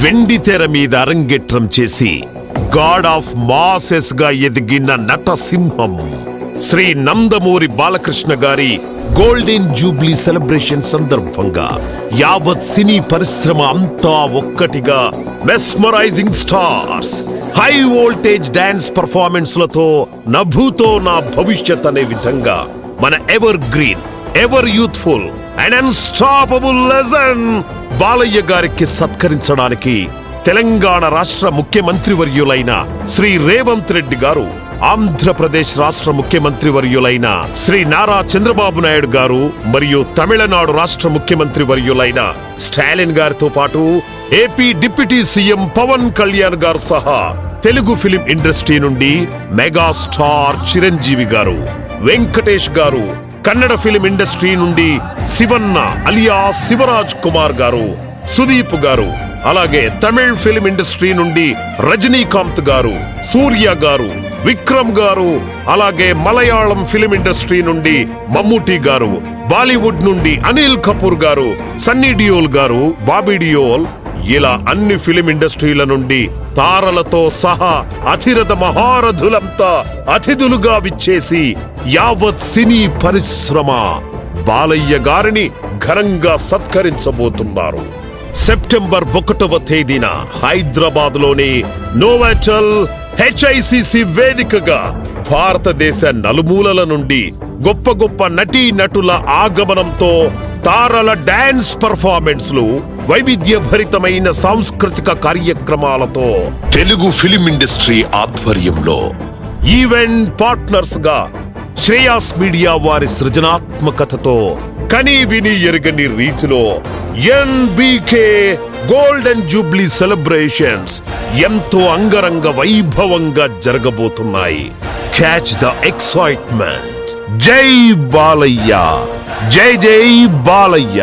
వెండి తెర మీద అరంగేట్రం చేసి గాడ్ ఆఫ్ మాసెస్ గా ఎదిగిన నటసింహం శ్రీ నందమూరి బాలకృష్ణ గారి గోల్డెన్ జూబ్లీ సెలబ్రేషన్ సందర్భంగా యావత్ సినీ పరిశ్రమ అంతా ఒక్కటిగా mesmerizing stars high voltage dance performance లతో నభూతో నా భవిష్యత్ అనే విధంగా మన evergreen ever youthful and unstoppable legend Balayya గారికి సత్కరించడానికి తెలంగాణ రాష్ట్ర ముఖ్యమంత్రి వర్యులైన శ్రీ రేవంత్ రెడ్డి గారు, ఆంధ్రప్రదేశ్ రాష్ట్ర ముఖ్యమంత్రి వర్యులైన శ్రీ నారా చంద్రబాబు నాయుడు గారు మరియు తమిళనాడు రాష్ట్ర ముఖ్యమంత్రి వర్యులైన స్టాలిన్ గారితో పాటు AP deputy CM Pawan Kalyan గారు సహా తెలుగు ఫిలిం ఇండస్ట్రీ నుండి మెగాస్టార్ చిరంజీవి గారు, వెంకటేష్ గారు, కన్నడ ఫిలిం ఇండస్ట్రీ నుండి శివన్న అలియా శివరాజ్ కుమార్ గారు, సుదీప్ గారు, అలాగే తమిళ్ ఫిలిం ఇండస్ట్రీ నుండి రజనీకాంత్ గారు, సూర్య గారు, విక్రమ్ గారు, అలాగే మలయాళం ఫిలిం ఇండస్ట్రీ నుండి మమ్ముటి గారు, బాలీవుడ్ నుండి అనిల్ కపూర్ గారు, సన్నీ డియోల్ గారు, బాబీ డియోల్, ఇలా అన్ని ఫిలిం ఇండస్ట్రీల నుండి తారలతో సహా అతిరథ మహారథులంతా అతిథులుగా విచ్చేసి యావత్ సినీ పరిశ్రమ బాలయ్య గారిని ఘనంగా సత్కరించబోతున్నారు. సెప్టెంబర్ 1వ తేదీన హైదరాబాద్ లోని నోవాటెల్ HICC వేదికగా భారతదేశ నలుమూలల నుండి గొప్ప గొప్ప నటీ నటుల ఆగమనంతో తారల డాన్స్ పర్ఫార్మెన్స్లు, వైవిధ్యభరితమైన సాంస్కృతిక కార్యక్రమాలతో తెలుగు ఫిలిం ఇండస్ట్రీ ఆధ్వర్యంలో ఈవెంట్ పార్ట్నర్స్ గా శ్రేయాస్ మీడియా వారి సృజనాత్మకతతో కని విని ఎరగని రీతిలో NBK గోల్డెన్ జూబ్లీ సెలబ్రేషన్స్ ఎంతో అంగరంగ వైభవంగా జరగబోతున్నాయి. Catch the excitement. జై బాలయ్య, జై జై బాలయ్య.